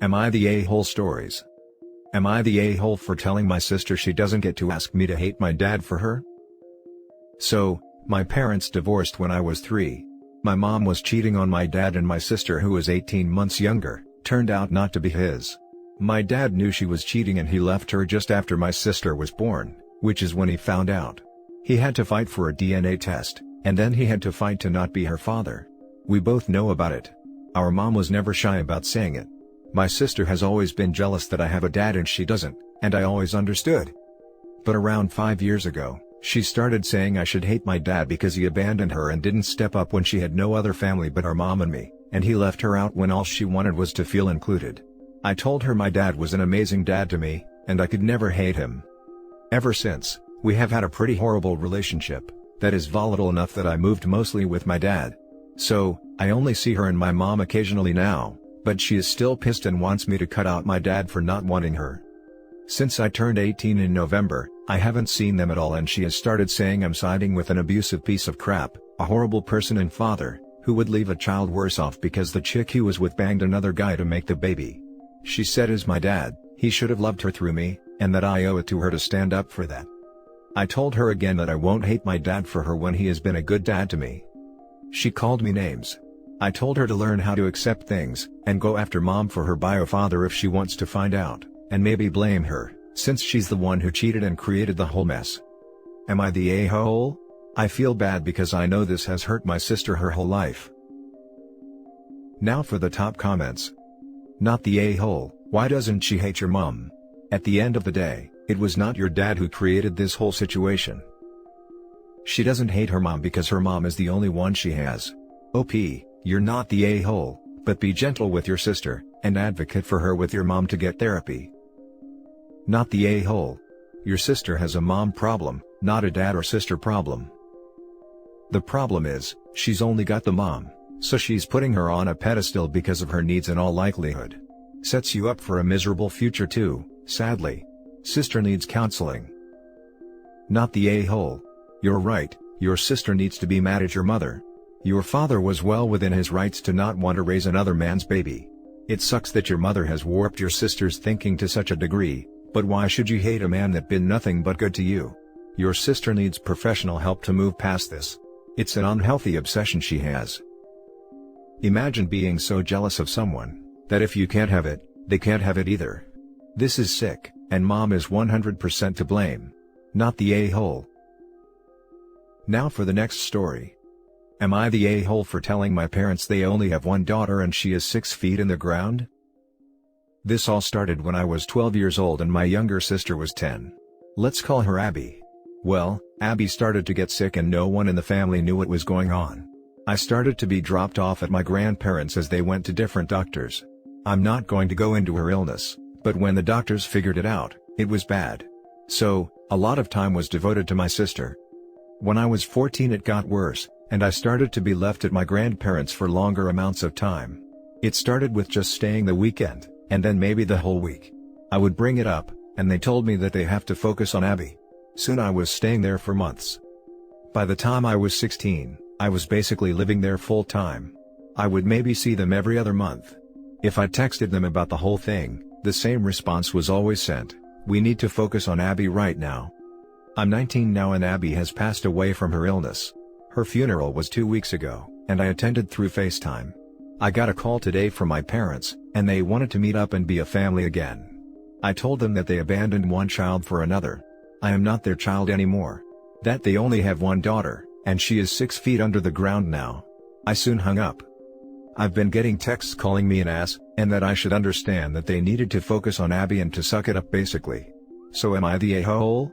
Am I the a-hole stories? Am I the a-hole for telling my sister she doesn't get to ask me to hate my dad for her? So, my parents divorced when I was 3. My mom was cheating on my dad, and my sister, who was 18 months younger, turned out not to be his. My dad knew she was cheating and he left her just after my sister was born, which is when he found out. He had to fight for a DNA test, and then he had to fight to not be her father. We both know about it. Our mom was never shy about saying it. My sister has always been jealous that I have a dad and she doesn't, and I always understood. But around 5 years ago, she started saying I should hate my dad because he abandoned her and didn't step up when she had no other family but our mom and me, and he left her out when all she wanted was to feel included. I told her my dad was an amazing dad to me, and I could never hate him. Ever since, we have had a pretty horrible relationship, that is volatile enough that I moved mostly with my dad. So, I only see her and my mom occasionally now, but she is still pissed and wants me to cut out my dad for not wanting her. Since I turned 18 in November, I haven't seen them at all, and she has started saying I'm siding with an abusive piece of crap, a horrible person and father, who would leave a child worse off because the chick he was with banged another guy to make the baby. She said as my dad, he should have loved her through me, and that I owe it to her to stand up for that. I told her again that I won't hate my dad for her when he has been a good dad to me. She called me names. I told her to learn how to accept things, and go after mom for her bio father if she wants to find out, and maybe blame her, since she's the one who cheated and created the whole mess. Am I the a-hole? I feel bad because I know this has hurt my sister her whole life. Now for the top comments. Not the a-hole, why doesn't she hate your mom? At the end of the day, it was not your dad who created this whole situation. She doesn't hate her mom because her mom is the only one she has. OP, you're not the a-hole, but be gentle with your sister, and advocate for her with your mom to get therapy. Not the a-hole. Your sister has a mom problem, not a dad or sister problem. The problem is, she's only got the mom, so she's putting her on a pedestal because of her needs in all likelihood. Sets you up for a miserable future too, sadly. Sister needs counseling. Not the a-hole. You're right, your sister needs to be mad at your mother. Your father was well within his rights to not want to raise another man's baby. It sucks that your mother has warped your sister's thinking to such a degree, but why should you hate a man that been nothing but good to you? Your sister needs professional help to move past this. It's an unhealthy obsession she has. Imagine being so jealous of someone, that if you can't have it, they can't have it either. This is sick, and mom is 100% to blame. Not the a-hole. Now for the next story. Am I the a-hole for telling my parents they only have one daughter and she is 6 feet in the ground? This all started when I was 12 years old and my younger sister was 10. Let's call her Abby. Well, Abby started to get sick and no one in the family knew what was going on. I started to be dropped off at my grandparents' as they went to different doctors. I'm not going to go into her illness, but when the doctors figured it out, it was bad. So, a lot of time was devoted to my sister. When I was 14 it got worse, and I started to be left at my grandparents' for longer amounts of time. It started with just staying the weekend, and then maybe the whole week. I would bring it up, and they told me that they have to focus on Abby. Soon I was staying there for months. By the time I was 16, I was basically living there full time. I would maybe see them every other month. If I texted them about the whole thing, the same response was always sent: we need to focus on Abby right now. I'm 19 now and Abby has passed away from her illness. Her funeral was 2 weeks ago, and I attended through FaceTime. I got a call today from my parents, and they wanted to meet up and be a family again. I told them that they abandoned one child for another. I am not their child anymore. That they only have one daughter, and she is 6 feet under the ground now. I soon hung up. I've been getting texts calling me an ass, and that I should understand that they needed to focus on Abby and to suck it up basically. So am I the a-hole?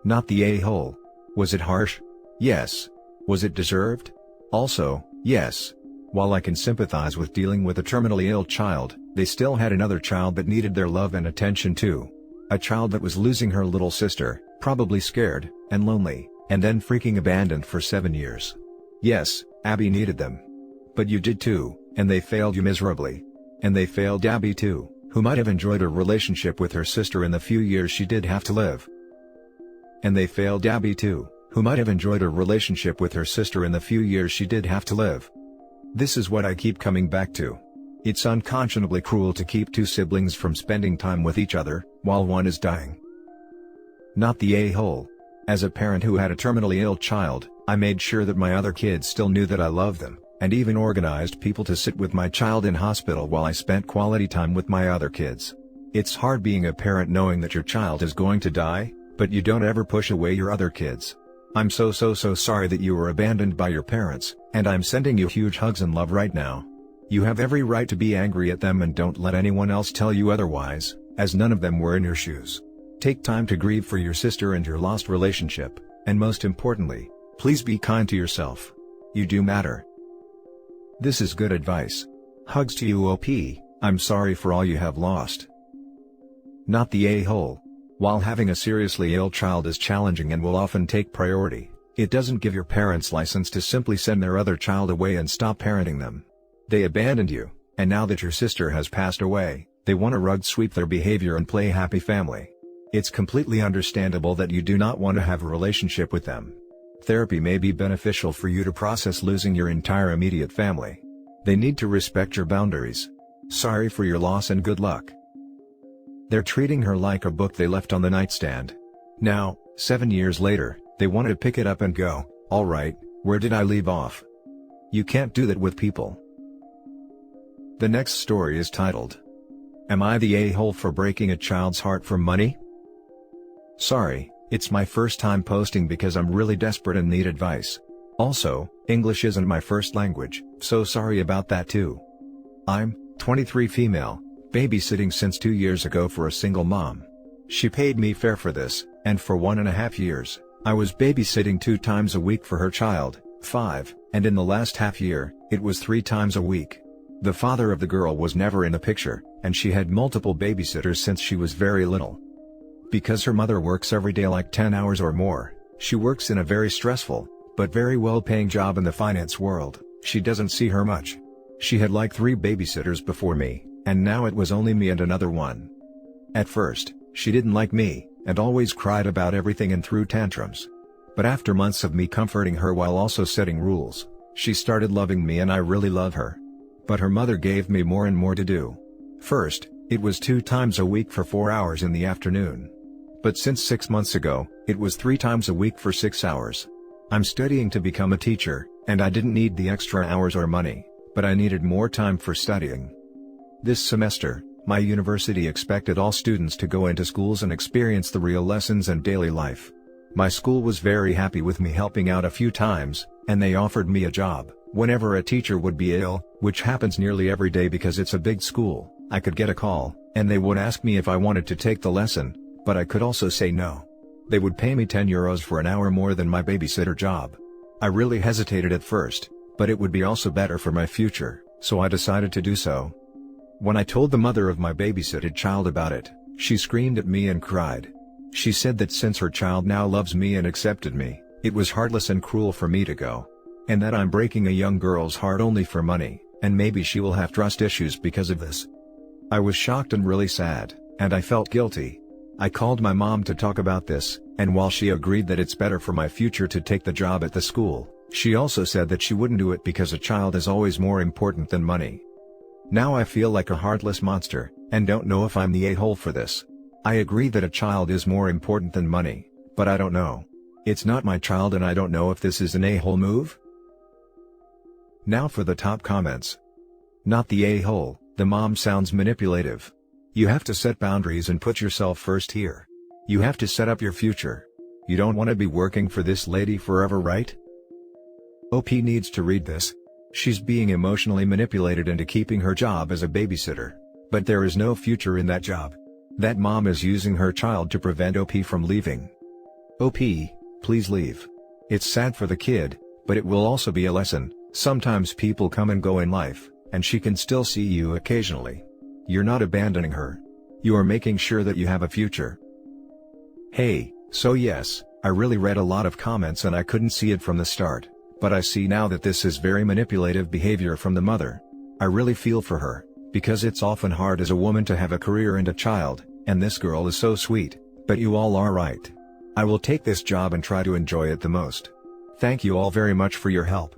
Not the a-hole. Was it harsh? Yes. Was it deserved? Also, yes. While I can sympathize with dealing with a terminally ill child, they still had another child that needed their love and attention too. A child that was losing her little sister, probably scared, and lonely, and then freaking abandoned for 7 years. Yes, Abby needed them. But you did too, and they failed you miserably. And they failed Abby too, who might have enjoyed a relationship with her sister in the few years she did have to live. And they failed Abby too, who might have enjoyed a relationship with her sister in the few years she did have to live. This is what I keep coming back to. It's unconscionably cruel to keep two siblings from spending time with each other, while one is dying. Not the a-hole. As a parent who had a terminally ill child, I made sure that my other kids still knew that I loved them, and even organized people to sit with my child in hospital while I spent quality time with my other kids. It's hard being a parent knowing that your child is going to die, but you don't ever push away your other kids. I'm so sorry that you were abandoned by your parents, and I'm sending you huge hugs and love right now. You have every right to be angry at them, and don't let anyone else tell you otherwise, as none of them were in your shoes. Take time to grieve for your sister and your lost relationship, and most importantly, please be kind to yourself. You do matter. This is good advice. Hugs to you, OP. I'm sorry for all you have lost. Not the a-hole. While having a seriously ill child is challenging and will often take priority, it doesn't give your parents license to simply send their other child away and stop parenting them. They abandoned you, and now that your sister has passed away, they want to rug sweep their behavior and play happy family. It's completely understandable that you do not want to have a relationship with them. Therapy may be beneficial for you to process losing your entire immediate family. They need to respect your boundaries. Sorry for your loss and good luck. They're treating her like a book they left on the nightstand. Now, 7 years later, they want to pick it up and go, alright, where did I leave off? You can't do that with people. The next story is titled, Am I the a-hole for breaking a child's heart for money? Sorry, it's my first time posting because I'm really desperate and need advice. Also, English isn't my first language, so sorry about that too. I'm 23 female, babysitting since 2 years ago for a single mom. She paid me fair for this, and for 1.5 years, I was babysitting 2 times a week for her child, 5, and in the last half year, it was 3 times a week. The father of the girl was never in the picture, and she had multiple babysitters since she was very little. Because her mother works every day like 10 hours or more, she works in a very stressful, but very well-paying job in the finance world. She doesn't see her much. She had like 3 babysitters before me, and now it was only me and another one. At first, she didn't like me, and always cried about everything and threw tantrums. But after months of me comforting her while also setting rules, she started loving me, and I really love her. But her mother gave me more and more to do. First, it was 2 times a week for 4 hours in the afternoon. But since 6 months ago, it was 3 times a week for 6 hours. I'm studying to become a teacher, and I didn't need the extra hours or money, but I needed more time for studying. This semester, my university expected all students to go into schools and experience the real lessons and daily life. My school was very happy with me helping out a few times, and they offered me a job. Whenever a teacher would be ill, which happens nearly every day because it's a big school, I could get a call, and they would ask me if I wanted to take the lesson, but I could also say no. They would pay me €10 for an hour more than my babysitter job. I really hesitated at first, but it would be also better for my future, so I decided to do so. When I told the mother of my babysitted child about it, she screamed at me and cried. She said that since her child now loves me and accepted me, it was heartless and cruel for me to go. And that I'm breaking a young girl's heart only for money, and maybe she will have trust issues because of this. I was shocked and really sad, and I felt guilty. I called my mom to talk about this, and while she agreed that it's better for my future to take the job at the school, she also said that she wouldn't do it because a child is always more important than money. Now I feel like a heartless monster, and don't know if I'm the a-hole for this. I agree that a child is more important than money, but I don't know. It's not my child, and I don't know if this is an a-hole move. Now for the top comments. Not the a-hole, the mom sounds manipulative. You have to set boundaries and put yourself first here. You have to set up your future. You don't want to be working for this lady forever, right? OP needs to read this. She's being emotionally manipulated into keeping her job as a babysitter. But there is no future in that job. That mom is using her child to prevent OP from leaving. OP, please leave. It's sad for the kid, but it will also be a lesson. Sometimes people come and go in life, and she can still see you occasionally. You're not abandoning her. You are making sure that you have a future. Hey, so yes, I really read a lot of comments and I couldn't see it from the start, but I see now that this is very manipulative behavior from the mother. I really feel for her, because it's often hard as a woman to have a career and a child, and this girl is so sweet, but you all are right. I will take this job and try to enjoy it the most. Thank you all very much for your help.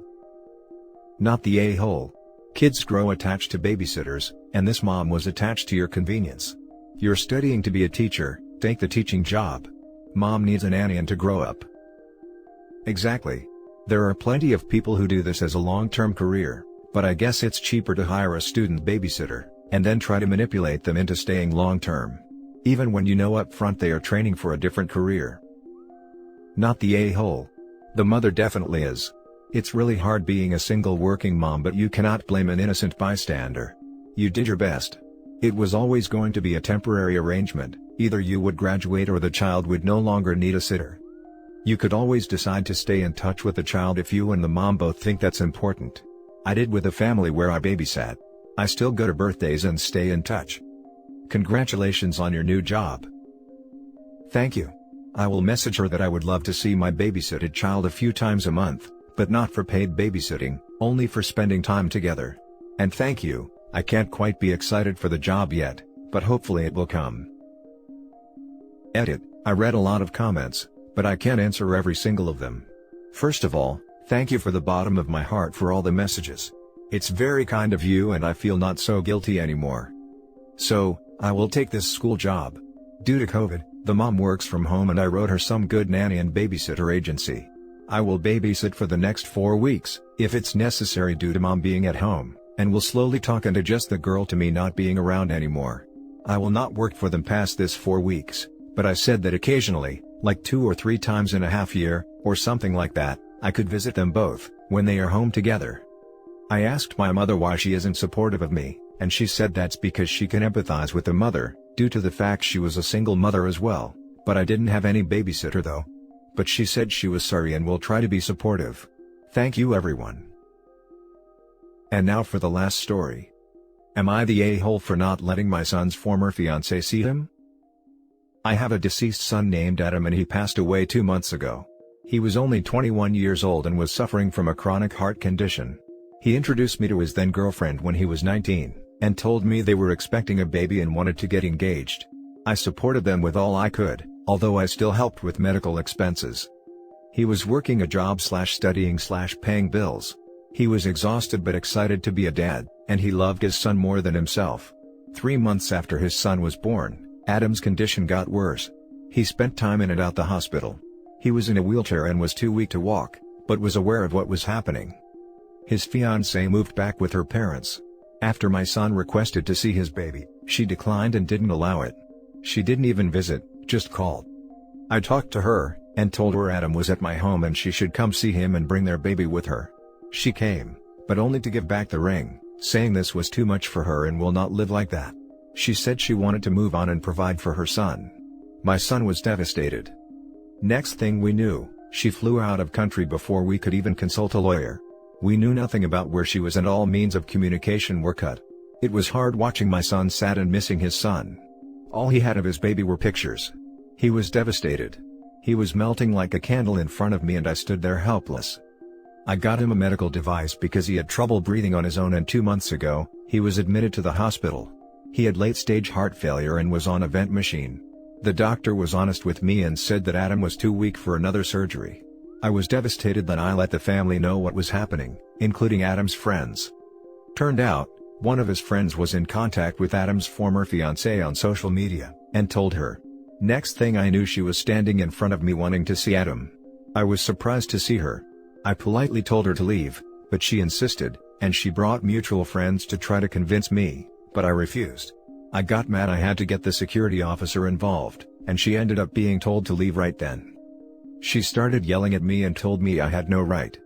Not the a-hole. Kids grow attached to babysitters, and this mom was attached to your convenience. You're studying to be a teacher, take the teaching job. Mom needs a nanny and to grow up. Exactly. There are plenty of people who do this as a long-term career, but I guess it's cheaper to hire a student babysitter, and then try to manipulate them into staying long-term. Even when you know up front they are training for a different career. Not the a-hole. The mother definitely is. It's really hard being a single working mom, but you cannot blame an innocent bystander. You did your best. It was always going to be a temporary arrangement, either you would graduate or the child would no longer need a sitter. You could always decide to stay in touch with the child if you and the mom both think that's important. I did with a family where I babysat. I still go to birthdays and stay in touch. Congratulations on your new job. Thank you. I will message her that I would love to see my babysitted child a few times a month, but not for paid babysitting, only for spending time together. And thank you. I can't quite be excited for the job yet, but hopefully it will come. Edit. I read a lot of comments, but I can't answer every single of them. First of all, thank you for the bottom of my heart for all the messages. It's very kind of you and I feel not so guilty anymore. So, I will take this school job. Due to COVID, the mom works from home and I wrote her some good nanny and babysitter agency. I will babysit for the next 4 weeks, if it's necessary due to mom being at home, and will slowly talk and adjust the girl to me not being around anymore. I will not work for them past this 4 weeks, but I said that occasionally, like 2 or 3 times in a half year, or something like that, I could visit them both, when they are home together. I asked my mother why she isn't supportive of me, and she said that's because she can empathize with the mother, due to the fact she was a single mother as well, but I didn't have any babysitter though. But she said she was sorry and will try to be supportive. Thank you everyone. And now for the last story. Am I the a-hole for not letting my son's former fiancée see him? I have a deceased son named Adam and he passed away 2 months ago. He was only 21 years old and was suffering from a chronic heart condition. He introduced me to his then girlfriend when he was 19, and told me they were expecting a baby and wanted to get engaged. I supported them with all I could, although I still helped with medical expenses. He was working a job /studying /paying bills. He was exhausted but excited to be a dad, and he loved his son more than himself. 3 months after his son was born, Adam's condition got worse. He spent time in and out the hospital. He was in a wheelchair and was too weak to walk, but was aware of what was happening. His fiancée moved back with her parents. After my son requested to see his baby, she declined and didn't allow it. She didn't even visit, just called. I talked to her, and told her Adam was at my home and she should come see him and bring their baby with her. She came, but only to give back the ring, saying this was too much for her and will not live like that. She said she wanted to move on and provide for her son. My son was devastated. Next thing we knew, she flew out of country before we could even consult a lawyer. We knew nothing about where she was and all means of communication were cut. It was hard watching my son sad and missing his son. All he had of his baby were pictures. He was devastated. He was melting like a candle in front of me and I stood there helpless. I got him a medical device because he had trouble breathing on his own and 2 months ago, he was admitted to the hospital. He had late-stage heart failure and was on a vent machine. The doctor was honest with me and said that Adam was too weak for another surgery. I was devastated that I let the family know what was happening, including Adam's friends. Turned out, one of his friends was in contact with Adam's former fiancée on social media, and told her. Next thing I knew she was standing in front of me wanting to see Adam. I was surprised to see her. I politely told her to leave, but she insisted, and she brought mutual friends to try to convince me, but I refused. I got mad I had to get the security officer involved, and she ended up being told to leave right then. She started yelling at me and told me I had no right.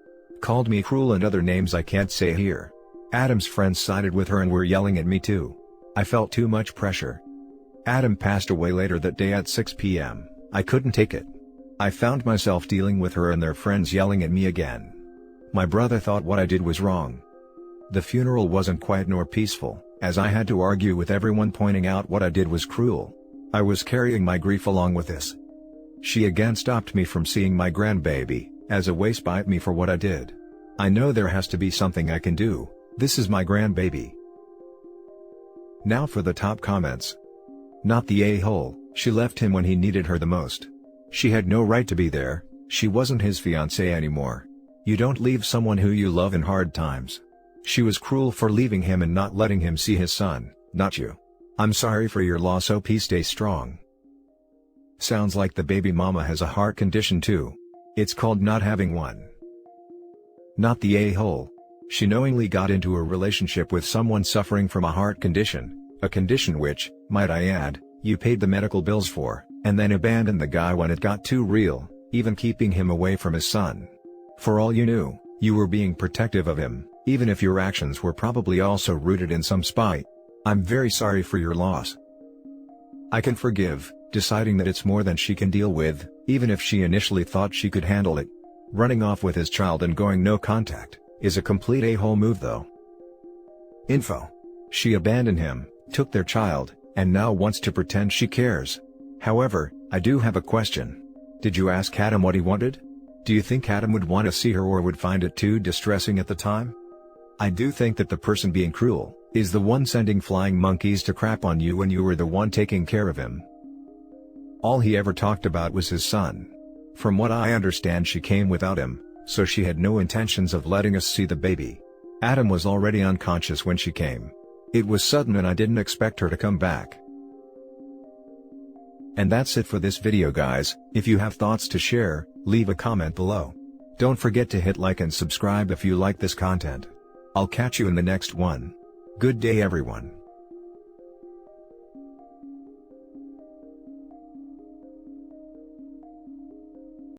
Called me cruel and other names I can't say here. Adam's friends sided with her and were yelling at me too. I felt too much pressure. Adam passed away later that day at 6 p.m. I couldn't take it. I found myself dealing with her and their friends yelling at me again. My brother thought what I did was wrong. The funeral wasn't quiet nor peaceful, as I had to argue with everyone pointing out what I did was cruel. I was carrying my grief along with this. She again stopped me from seeing my grandbaby, as a way to spite me for what I did. I know there has to be something I can do, this is my grandbaby. Now for the top comments. Not the a-hole, she left him when he needed her the most. She had no right to be there, she wasn't his fiancée anymore. You don't leave someone who you love in hard times. She was cruel for leaving him and not letting him see his son, not you. I'm sorry for your loss. OP, stay strong. Sounds like the baby mama has a heart condition too. It's called not having one. Not the a-hole. She knowingly got into a relationship with someone suffering from a heart condition, a condition which, might I add, you paid the medical bills for, and then abandoned the guy when it got too real, even keeping him away from his son. For all you knew, you were being protective of him, even if your actions were probably also rooted in some spite. I'm very sorry for your loss. I can forgive, deciding that it's more than she can deal with, even if she initially thought she could handle it. Running off with his child and going no contact is a complete a-hole move though. Info. She abandoned him, took their child, and now wants to pretend she cares. However, I do have a question. Did you ask Adam what he wanted? Do you think Adam would want to see her or would find it too distressing at the time? I do think that the person being cruel is the one sending flying monkeys to crap on you when you were the one taking care of him. All he ever talked about was his son. From what I understand, she came without him, so she had no intentions of letting us see the baby. Adam was already unconscious when she came. It was sudden and I didn't expect her to come back. And that's it for this video, guys. If you have thoughts to share, leave a comment below. Don't forget to hit like and subscribe if you like this content. I'll catch you in the next one. Good day everyone.